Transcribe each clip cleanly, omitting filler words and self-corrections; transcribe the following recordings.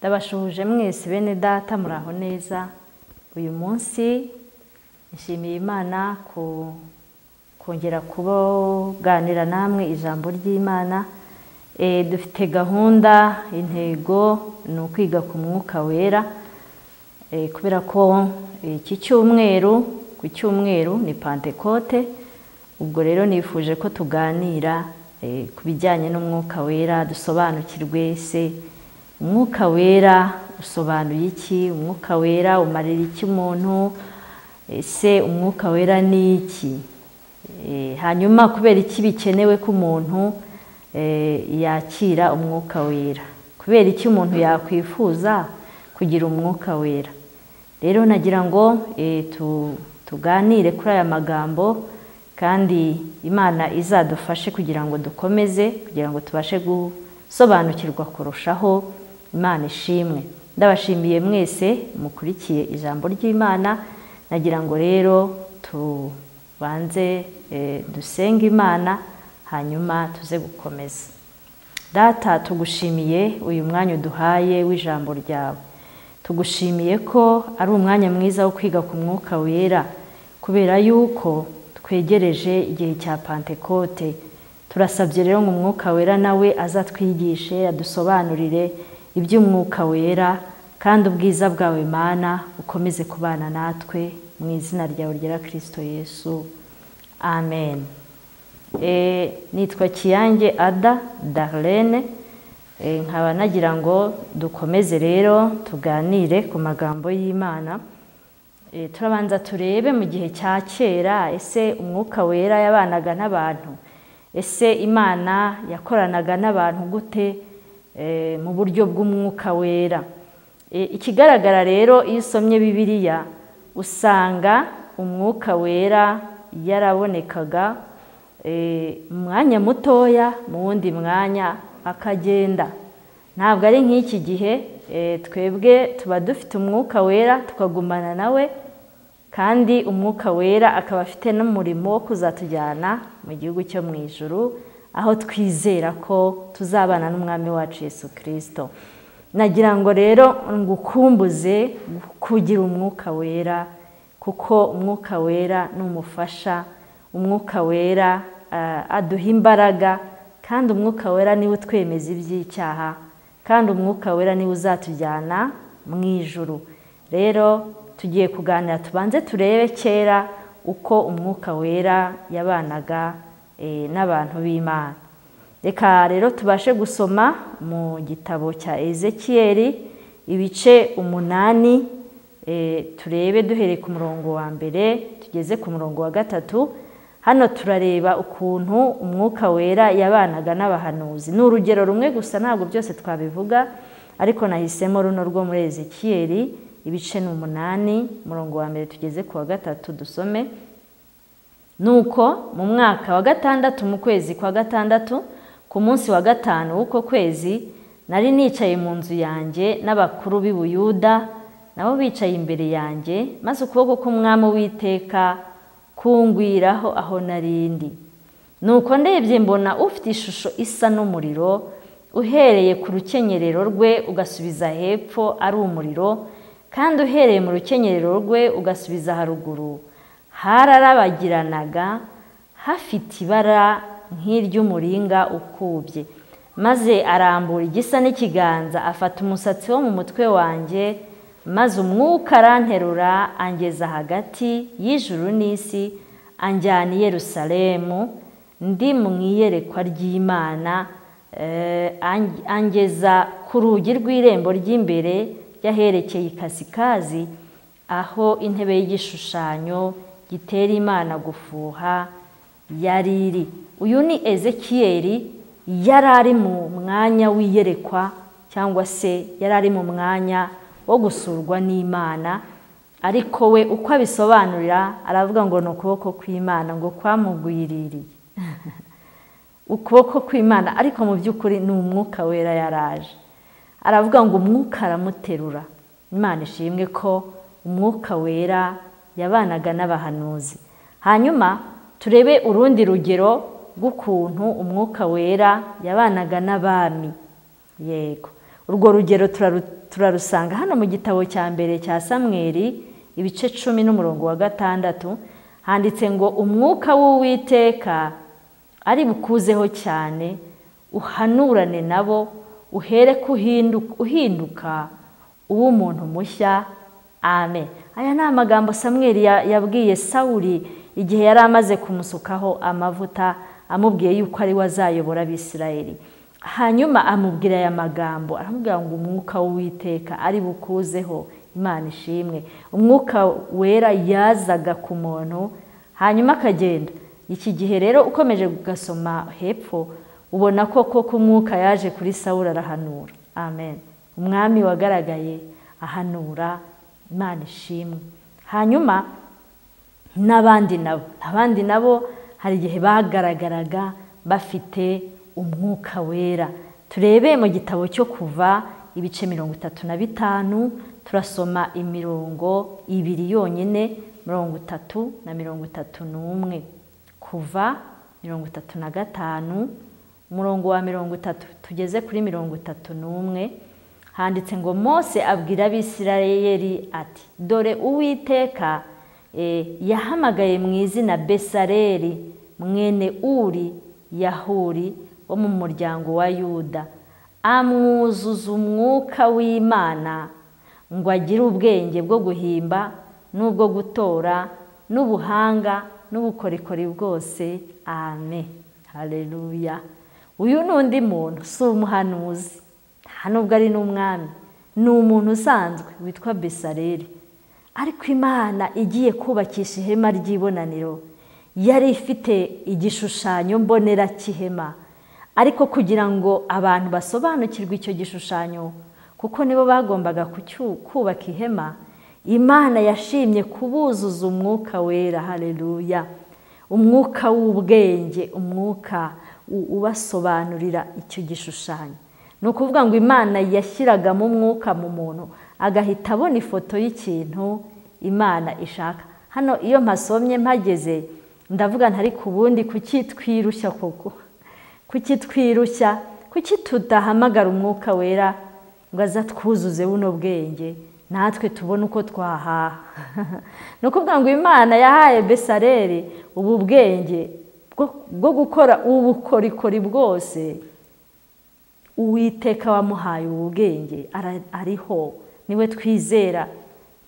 Ndabashuhuje mwese bene data muraho neza. Uyu munsi nshimiye Imana kongera kuganira namwe ijambo ry'Imana. Dufite gahunda, intego ni ukwiga ku mwuka wera, kubera ko iki cyumweru ku cyumweru ni Pentecote. Ubwo rero nifuje ko tuganira ku bijyanye n'umwuka wera, dusobanukirwe se umwuka wera usobanuye iki, umwuka wera umarira iki umuntu, ese umwuka wera ni iki, hanyuma kubera iki bikenewe ko umuntu yakira umwuka wera, kubera iki umuntu yakwifuza kugira umwuka wera. Rero nagira ngo tuganire kuri aya magambo, kandi Imana izadufashe kugira ngo dukomeze, kugira ngo tubashe gusobanukirwa kurushaho. Imana ishimwe. Ndabashimiye mwese mukurikiye ijambo ry'Imana. Nagira ngo rero tubanze dusenge Imana, hanyuma tuze gukomeza. Data, tugushimiye uyu mwanya uduhaye w'ijambo ryawe. Tugushimiye ko ari umwanya mwiza wo kwiga ku mwuka wera, kubera yuko twegereje igihe cya Pentecote. Turasabye rero ngo umwuka wera nawe azatwigishe, adusobanurire iby'umwuka wera, kandi ubwiza bwawe Mana ukomeze kubana natwe, mu izina ryawe ryera Kristo Yesu, amen. Nitwa Kiyange Ada Darlene. Nkaba nagira ngo dukomeze rero tuganire ku magambo y'Imana. Turabanza turebe mu gihe cya kera, ese umwuka wera yabanaga n'abantu, ese Imana yakoranaga n'abantu gute mu buryo bw'umwuka wera. Ikigaragara rero iyo usomye Bibiliya usanga umwuka wera yarabonekaga umwanya mutoya, mu wundi mwanya akagenda. Ntabwo ari nk'iki gihe, twebwe tuba dufite umwuka wera tukagumana nawe, kandi umwuka wera akaba afite n'umurimo wo kuzatujyana mu gihugu cyo mu ijuru, aho twizera ko tuzabana n'umwami wacu Yesu Kristo. Nagira ngo rero ngukumbuze kugira umwuka wera, kuko umwuka wera ni umufasha. Umwuka wera aduha imbaraga, kandi umwuka wera niwe utwemeza iby'icyaha, kandi umwuka wera niwe uzatujyana mu ijuru. Rero tugiye kuganira, tubanze turebe kera uko umwuka wera yabanaga n'abantu b'Imana. Reka rero tubashe gusoma mu gitabo cya Ezekiyeli ibice 8, turebe duhereye ku murongo wa mbere tugeze ku murongo wa 3. Hano turareba ukuntu umwuka wera yabanaga n'abahanuzi. Ni urugero rumwe gusa, ntabwo byose twabivuga, ariko nahisemo runo rwo muri Ezekiyeli ibice 8 murongo wa mbere tugeze ku wa 3. Dusome. Nuko mu mwaka wa 6 mu kwezi kwa 6 ku munsi wa 5 w'uko kwezi, nari nicaye mu nzu yanjye n'abakuru b'i Buyuda nabo bicaye imbere yanjye, maze ukuboko k'umwami w'Iteka kungwiraho aho narindi. Nuko ndebye mbona ufite ishusho isa n'umuriro, uhereye ku rukenyerero rwe ugasubiza hepfo ari umuriro, kandi uhereye mu rukenyerero rwe ugasubiza haruguru hararabagiranaga, hafite ibara nk'iry'umuringa ukubye. Maze arambura igisa n'ikiganza, afata umusatsi wo mu mutwe wanjye, maze umwuka aranterura angeza hagati y'ijuru n'isi, anjyana i Yerusalemu, ndi mu iyerekwa ry'Imana, angeza ku rugi rw'irembo ry'imbere ryaherekeye ikasikazi, aho intebe y'igishushanyo gitera Imana gufuha yari iri. Uyu ni Ezekiyeli, yari ari mu mwanya w'iyerekwa, cyangwa se yari ari mu mwanya wo gusurwa n'Imana. Ariko we uko abisobanurira aravuga ngo ni ukuboko kw'Imana ngo kwamugwiririye. Ukuboko kw'Imana, ariko mu by'ukuri ni umwuka wera yaraje. Aravuga ngo umwuka aramuterura. Imana ishimwe ko umwuka wera yabanaga n'abahanuzi. Hanyuma turebe urundi rugero rw'ukuntu umwuka wera yabanaga n'abami. Yego, urwo rugero turarusanga hano mu gitabo cya mbere cya Samweli ibice 10 n'umurongo wa 6 handitse ngo umwuka w'Uwiteka ari bukuzeho cyane uhanurane nabo uhere uhinduka uw'umuntu mushya. Amen. Aya ni amagambo Samweli yabwiye Sawuli igihe yari amaze kumusukaho amavuta amubwiye yuko ari wazayobora Abisirayeli. Hanyuma amubwira aya magambo, aramubwira ngo umwuka w'Uwiteka ari bukuzeho. Imana ishimwe. Umwuka wera yazaga ku muntu hanyuma akagenda. Iki gihe rero ukomeje gugasoma hepfo ubona ko umwuka yaje kuri Sawuli arahanura. Amen. Umwami wagaragaye ahanura. Imana ishimwe. Hanyuma n'abandi nabo hari igihe bagaragaraga bafite umwuka wera. Turebe mu gitabo cyo Kuva ibice 35 turasoma imirongo 2 yonyine 30 na 31. Kuva 35 umurongo wa 30 tugeze kuri 31 handitse ngo Mose abwira Abisirayeli ati dore Uwiteka yahamagaye mu izina Besaleli mwene Uri Yahuri wo mu muryango wa Yuda, amwuzuza umwuka w'Imana ngo agire ubwenge bwo guhimba n'ubwo gutora n'ubuhanga n'ubukorikori bwose. Amen. Haleluya. Uyu nundi muntu si umuhanuzi, nubwo ari n'umwami, ni umuntu usanzwe witwa Besaleli. Ariko Imana igiye kubakisha ihema ry'ibonaniro yari ifite igishushanyo mbonera cy'ihema, ariko kugira ngo abantu basobanukirwe icyo gishushanyo kuko nibo bagombaga kubaka ihema, Imana yashimye kubuzuza umwuka wera. Haleluya. Umwuka w'ubwenge, umwuka ubasobanurira icyo gishushanyo. Ni ukuvuga ngo Imana yashyiragamo umwuka mu muntu agahita abona ifoto y'ikintu Imana ishaka. Hano iyo mpasomye mpageze ndavuga ntari kubundi kuki twirushya koko, kuki twirushya, kuki tudahamagara umwuka wera ngo azatwuzuze buno bwenge natwe tubone uko twahaha. Ni ukuvuga ngo Imana yahaye Besaleli ubu bwenge bwo gukora ubukorikori bwose. Uwiteka wamuhaye ubwenge ariho, niwe twizera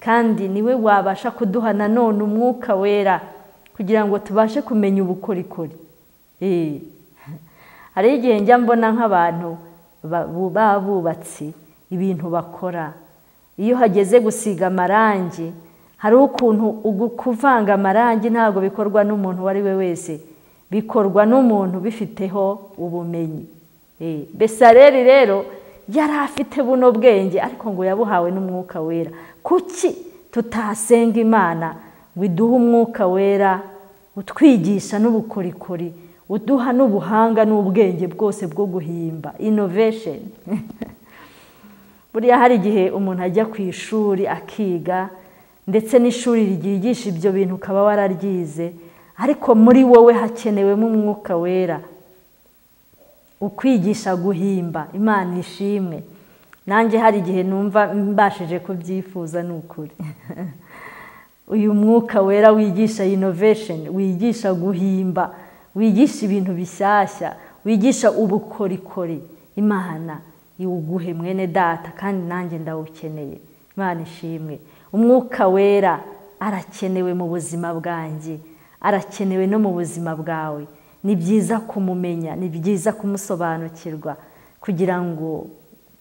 kandi niwe wabasha kuduha nanone umwuka wera kugira ngo tubashe kumenya ubukorikori. Hari igihe njya mbona nk'abantu babubatsi ibintu bakora, iyo hageze gusiga amarangi hari ukuntu kuvanga amarangi ntabwo bikorwa n'umuntu uwo ari we wese, bikorwa n'umuntu bifiteho ubumenyi. Besaleli rero yari afite buno bwenge ariko ngo yabuhawe n'umwuka wera. Kuki tutasenga Imana ngo iduhe umwuka wera utwigisha n'ubukorikori, uduha n'ubuhanga n'ubwenge bwose bwo guhimba, innovation. Buriya hari igihe umuntu ajya ku ishuri akiga ndetse n'ishuri ryigisha ibyo bintu ukaba wararyize, ariko muri wowe hakenewemo umwuka wera ukwigisha guhimba. Imana ishimwe. Nanjye hari igihe numva mbashije kubyifuza n'ukuri. Uyu mwuka wera wigisha innovation, wigisha guhimba, wigisha ibintu bishyashya, wigisha ubukorikori. Imana iwuguhe mwene data kandi nanjye ndawukeneye. Imana ishimwe. Umwuka wera arakenewe mu buzima bwanjye, arakenewe no mu buzima bwawe. Ni byiza kumumenya, ni byiza kumusobanukirwa kugira ngo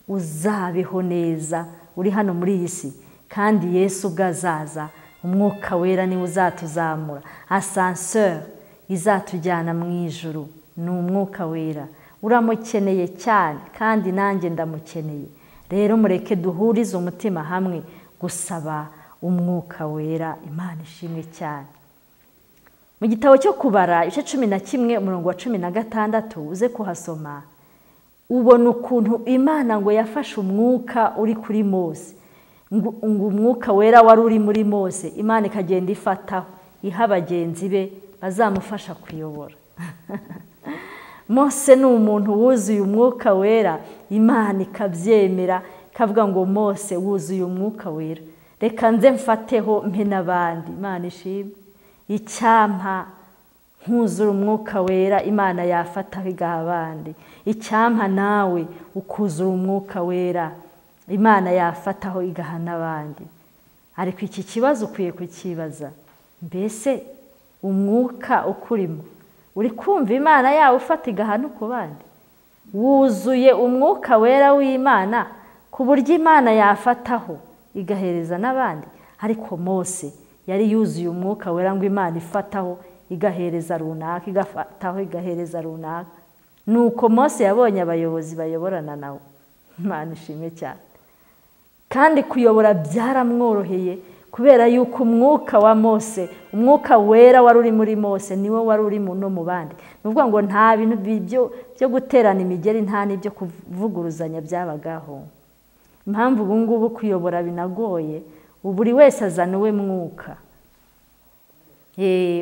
uzabeho neza uri hano muri iyi si. Kandi Yesu ubwo azaza, umwuka wera niwe uzatuzamura, ascenseur izatujyana mu ijuru, ni umwuka wera. Uramukeneye cyane kandi nanjye ndamukeneye. Rero mureke duhurize umutima hamwe gusaba umwuka wera. Imana ishimwe cyane. Mu gitabo cyo Kubara ibice 11 umurongo wa 16 uze kuhasoma, ubona ukuntu Imana ngo yafashe umwuka uri kuri Mose, ngo umwuka wera wari uri muri Mose Imana ikagenda ifataho iha bagenzi be bazamufasha kuyobora. Mose ni umuntu wuzuye umwuka wera, Imana ikabyemera kavuga ngo Mose wuzuye umwuka wera, reka nze mfateho mpe n'abandi. Imana ishimwe. Icyampa nkuzura umwuka wera Imana yafataho igaha abandi. Icyampa nawe ukuzura umwuka wera Imana yafataho igaha n'abandi. Ariko iki kibazo ukwiye kukibaza, mbese umwuka ukurimo uri kumva Imana yawe ufata igaha no ku bandi? Wuzuye umwuka wera w'Imana ku buryo Imana yafataho igahereza n'abandi? Ariko Mose yari yuzuye umwuka wera ngo Imana ifataho igahereza runaka, igafataho igahereza runaka. Nuko Mose yabonye abayobozi bayoborana nawe. Imana ishimwe cyane. Kandi kuyobora byaramworoheye kubera yuko umwuka wa Mose, umwuka wera wari uri muri Mose niwe wari uri no mu bandi. Nuvuga ngo nta bintu byo guterana imigeri, nta n'ibyo kuvuguruzanya byabagaho. Impamvu ubu ngubu kuyobora binagoye, buri wese azana uwe mwuka.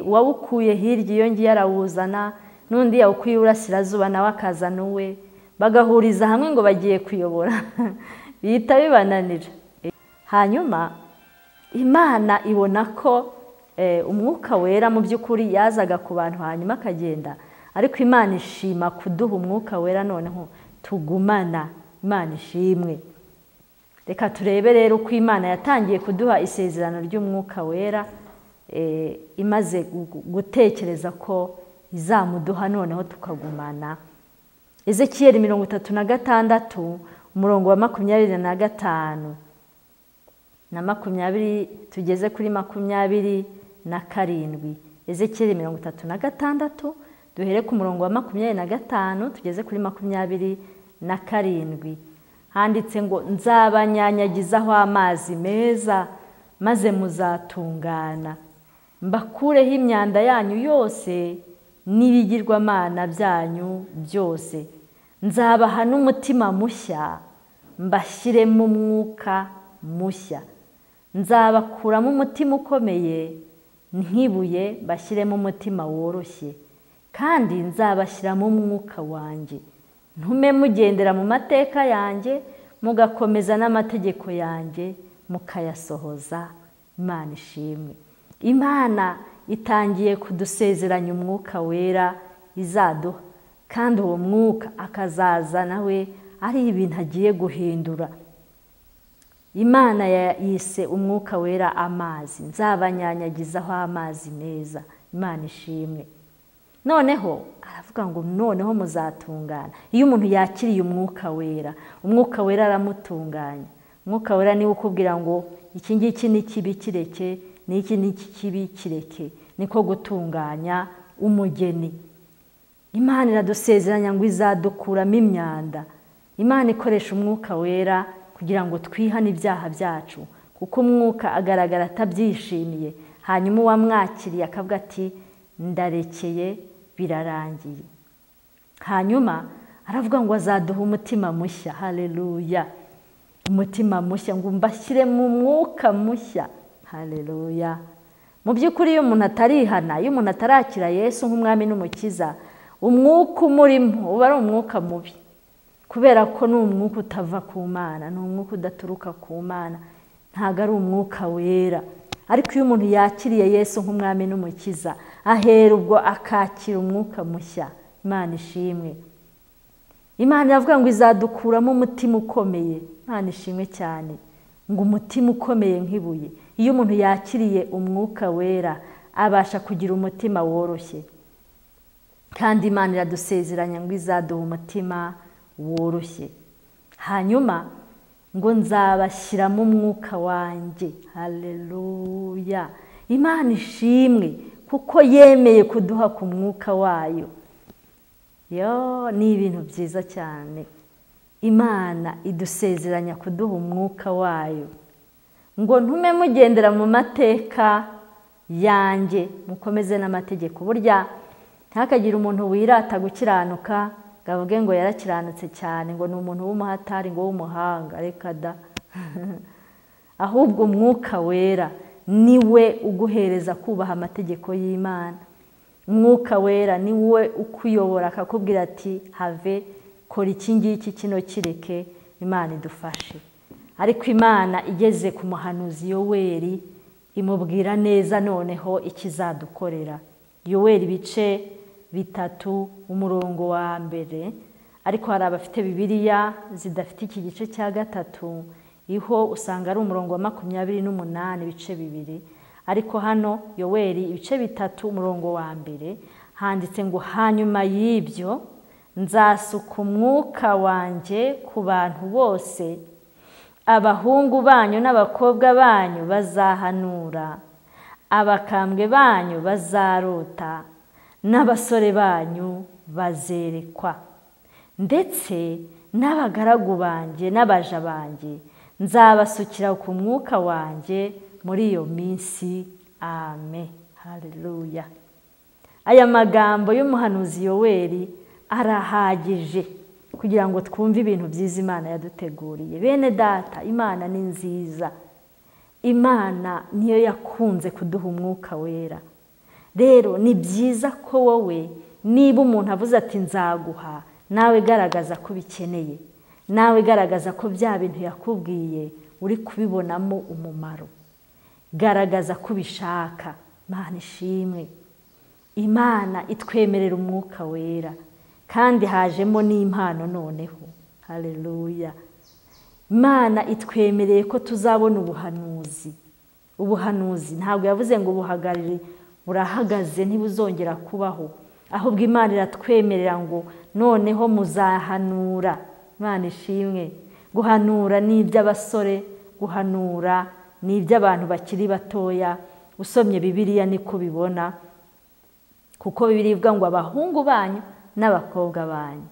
Uwawukuye hirya iyo ngiye arawuzana, n'undi yawukuye iburasirazuba nawe akazana uwe, bagahuriza hamwe ngo bagiye kuyobora. Bihita bibananira. Hanyuma Imana ibona ko umwuka wera mu by'ukuri yazaga ku bantu hanyuma akagenda, ariko Imana ishima kuduha umwuka wera noneho tugumana. Imana ishimwe. Reka turebe rero uko Imana yatangiye kuduha isezerano ry'umwuka wera, imaze gutekereza ko izamuduha noneho tukagumana. Ezekiyeli 36 umurongo wa 25 na 20 tugeze kuri 27. Ezekiyeli 36 duhere ku murongo wa 25 tugeze kuri 27. Handitse ngo nzabanyanyagizaho amazi meza maze muzatungana, mbakureho imyanda yanyu yose n'ibigirwamana byanyu byose. Nzabaha n'umutima mushya, mbashyiremo umwuka mushya. Nzabakuramo umutima ukomeye nk'ibuye, mbashyiremo umutima woroshye. Kandi nzabashyiramo umwuka wanjye, ntume mugendera mu mateka yanjye, mugakomeza n'amategeko yanjye mukayasohoza. Imana ishimwe. Imana itangiye kudusezeranya umwuka wera izaduha, kandi uwo mwuka akazaza nawe ari ibintu agiye guhindura. Imana yise umwuka wera amazi. Nzabanyanyagizaho amazi meza. Imana ishimwe. Noneho aravuga ngo noneho muzatungana. Iyo umuntu yakiriye umwuka wera, umwuka wera aramutunganya. Umwuka wera niwe ukubwira ngo iki ngiki ni kibi kireke, n'iki ni kibi kireke. Niko gutunganya umugeni. Imana iradusezeranya ngo izadukuramo imyanda. Imana ikoresha umwuka wera kugira ngo twihane ibyaha byacu, kuko umwuka agaragara atabyishimiye. Hanyuma uwamwakiriye akavuga ati ndarekeye, birarangiye. Hanyuma aravuga ngo azaduha umutima mushya. Haleluya. Umutima mushya, ngo mbashyire mu mwuka mushya. Haleluya. Mu by'ukuri iyo umuntu atarihana, iyo umuntu atarakira Yesu nk'umwami n'umukiza, umwuka umurimo uba ari umwuka mubi, kubera ko ni umwuka utava ku Mana, ni umwuka udaturuka ku Mana, ntabwo ari umwuka wera. Ariko iyo umuntu yakiriye Yesu nk'umwami n'umukiza, ahera ubwo akakira umwuka mushya. Imana ishimwe. Imana iravuga ngo izadukuramo umutima ukomeye. Imana ishimwe cyane. Ngo umutima ukomeye nk'ibuye. Iyo umuntu yakiriye umwuka wera abasha kugira umutima woroshye. Kandi Imana iradusezeranya ngo izaduha umutima woroshye. Hanyuma ngo nzabashyiramo umwuka wanjye. Haleluya. Imana ishimwe kuko yemeye kuduha ku mwuka wayo. Ni ibintu byiza cyane. Imana idusezeranya kuduha umwuka wayo, ngo ntume mugendera mu mateka yanjye, mukomeze n'amategeko. Burya ntihakagire umuntu wirata gukiranuka ngo avuge ngo yarakiranutse cyane, ngo ni umuntu w'umuhatari, ngo w'umuhanga. Reka da. Ahubwo umwuka wera niwe uguhereza kubaha amategeko y'Imana. Umwuka wera niwe ukuyobora akakubwira ati have, kora iki ngiki, kino kireke. Imana idufashe. ariko Imana igeze ku muhanuzi Yoweri imubwira neza noneho ikizadukorera. Yoweri ibice 3 umurongo wa mbere, ariko hari abafite Bibiliya zidafite iki gice cya 3, iho usanga ari umurongo wa 28 ibice 2, ariko hano Yoweri ibice 3 umurongo wa mbere handitse ngo hanyuma y'ibyo nzasuka umwuka wanjye ku bantu bose, abahungu banyu n'abakobwa banyu bazahanura, abakambwe banyu bazarota, n'abasore banyu bazerekwa, ndetse n'abagaragu banjye n'abaja banjye nzabasukira ku mwuka wanjye muri iyo minsi. Amen. Haleluya. Aya magambo y'umuhanuzi Yoweri arahagije kugira ngo twumve ibintu byiza Imana yaduteguriye. Bene data, Imana ni nziza. Imana niyo yakunze kuduha umwuka wera. Rero ni byiza ko wowe niba umuntu avuze ati nzaguha, nawe garagaza ko bikeneye, nawe garagaza ko bya bintu yakubwiye uri kubibonamo umumaro, garagaza ko bishaka. Imana ishimwe. Imana itwemerera umwuka wera, kandi hajemo n'impano noneho. Haleluya. Imana itwemereye ko tuzabona ubuhanuzi. Ubuhanuzi ntabwo yavuze ngo buhagarire burahagaze ntibuzongera kubaho, ahubwo Imana iratwemerera ngo noneho muzahanura. Imana ishimwe. Guhanura ni iby'abasore, guhanura ni iby'abantu bakiri batoya. Usomye Bibiliya niko bibona, kuko Bibiliya ivuga ngo abahungu banyu n'abakobwa banyu.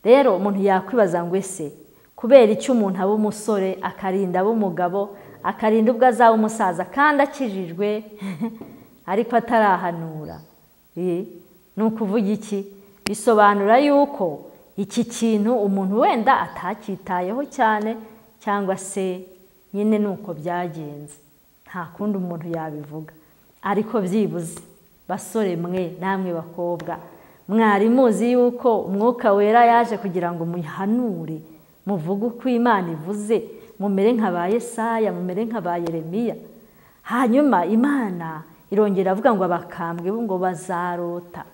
Rero umuntu yakwibaza ngo ese kubera icyo umuntu aba umusore akarinda aba umugabo, akarinda ubwo azaba umusaza kandi akijijwe ariko atarahanura? Ni ukuvuga iki? Bisobanura yuko iki kintu umuntu wenda atacyitayeho cyane, cyangwa se nyine nuko byagenze, nta kundi umuntu yabivuga. Ariko byibuze basore mwe namwe bakobwa, mwari muzi yuko umwuka wera yaje kugira ngo muhanure, muvuge uko Imana ivuze, mumere nka ba Yesaya, mumere nka ba Yeremiya. Hanyuma Imana irongera avuga ngo abakambwe ngo bazarota.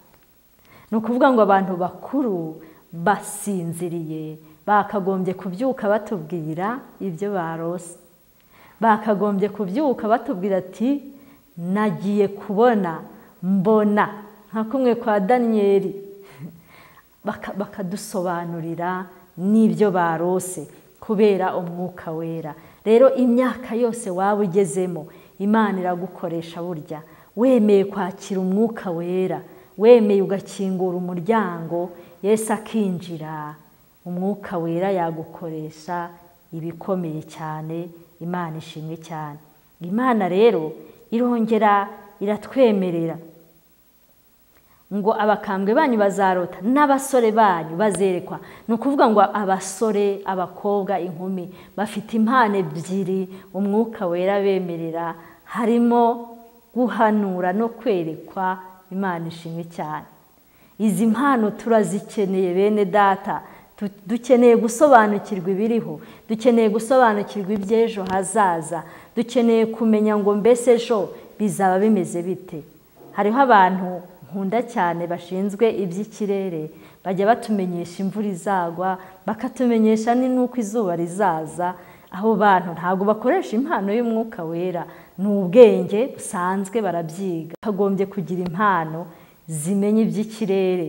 Ni ukuvuga ngo abantu bakuru basinziriye bakagombye kubyuka batubwira ibyo barose, bakagombye kubyuka batubwira ati nagiye kubona mbona, nka kumwe kwa Daniyeli, bakadusobanurira n'ibyo barose kubera umwuka wera. Rero imyaka yose waba ugezemo, Imana iragukoresha burya wemeye kwakira umwuka wera, wemeye ugakingura umuryango Yesu akinjira. Umwuka wera yagukoresha ibikomeye cyane. Imana ishimwe cyane. Imana rero irongera iratwemerera ngo abakambwe banyu bazarota, n'abasore banyu bazerekwa. Ni ukuvuga ngo abasore, abakobwa, inkumi bafite impano ebyiri umwuka wera bemerera, harimo guhanura no kwerekwa. Imana ishimwe cyane. Izi mpano turazikeneye bene data. Dukeneye gusobanukirwa ibiriho, dukeneye gusobanukirwa iby'ejo hazaza, dukeneye kumenya ngo mbese ejo bizaba bimeze bite. Hariho abantu nkunda cyane bashinzwe iby'ikirere, bajya batumenyesha imvura izagwa, bakatumenyesha n'uko izuba rizaza. Aho bantu ntabwo bakoresha impano y'umwuka wera, ni ubwenge busanzwe barabyiga. Hagombye kugira impano zimenya iby'ikirere,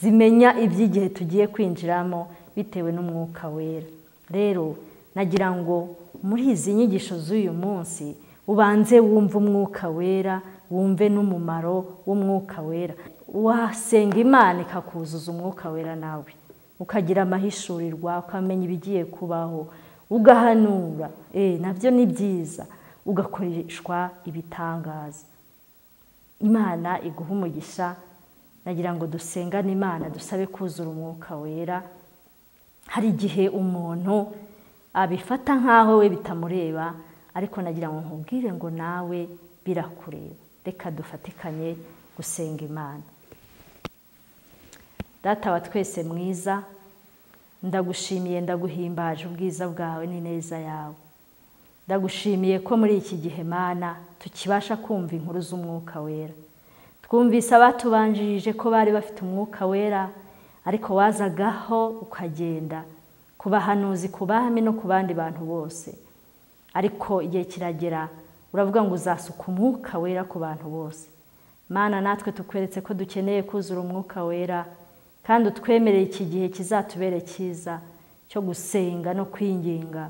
zimenya iby'igihe tugiye kwinjiramo bitewe n'umwuka wera. Rero nagira ngo muri izi nyigisho z'uyu munsi ubanze wumve umwuka wera, wumve n'umumaro w'umwuka wera. Wasenga Imana ikakuzuza umwuka wera, nawe ukagira amahishurirwa, ukamenya ibigiye kubaho, ugahanura. Nabyo ni byiza, ugakoreshwa ibitangaza. Imana iguha umugisha. Nagira ngo dusengane Imana, dusabe kuzura umwuka wera. Hari igihe umuntu abifata nkaho we bitamureba, ariko nagira ngo nkubwire ngo nawe birakureba. Reka dufatikanye gusenga Imana. Data wa twese mwiza, ndagushimiye ndaguhimbaje ubwiza bwawe n'ineza yawe. Ndagushimiye ko muri iki gihe Mana tukibasha kumva inkuru z'umwuka wera. Twumvise abatubanjirije ko bari bafite umwuka wera, ariko wazagaho ukagenda ku bahanuzi, ku bami no ku bandi bantu bose. Ariko igihe kiragera uravuga ngo uzasuka umwuka wera ku bantu bose. Mana, natwe tukweretse ko dukeneye kuzura umwuka wera, kandi utwemereye iki gihe kizatubere cyiza cyo gusenga no kwinginga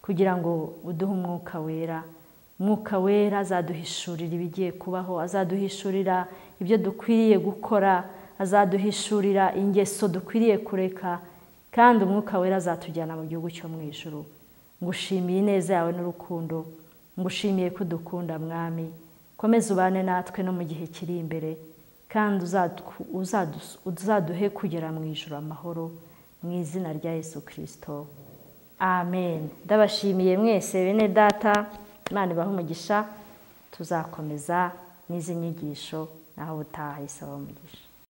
kugira ngo uduhe umwuka wera. Umwuka wera azaduhishurira ibigiye kubaho, azaduhishurira ibyo dukwiriye gukora, azaduhishurira ingeso dukwiriye kureka, kandi umwuka wera azatujyana mu gihugu cyo mu ijuru. Ngushimiye ineza yawe n'urukundo, ngushimiye ko udukunda Mwami. Komeza ubane natwe no mu gihe kiri imbere, kandi uzaduhe kugera mu ijuru amahoro, mu izina rya Yesu Kristo. Amen. Ndabashimiye mwese bene data, Imana ibahe umugisha. Tuzakomeza n'izi nyigisho naho ubutaha. Isaba umugisha.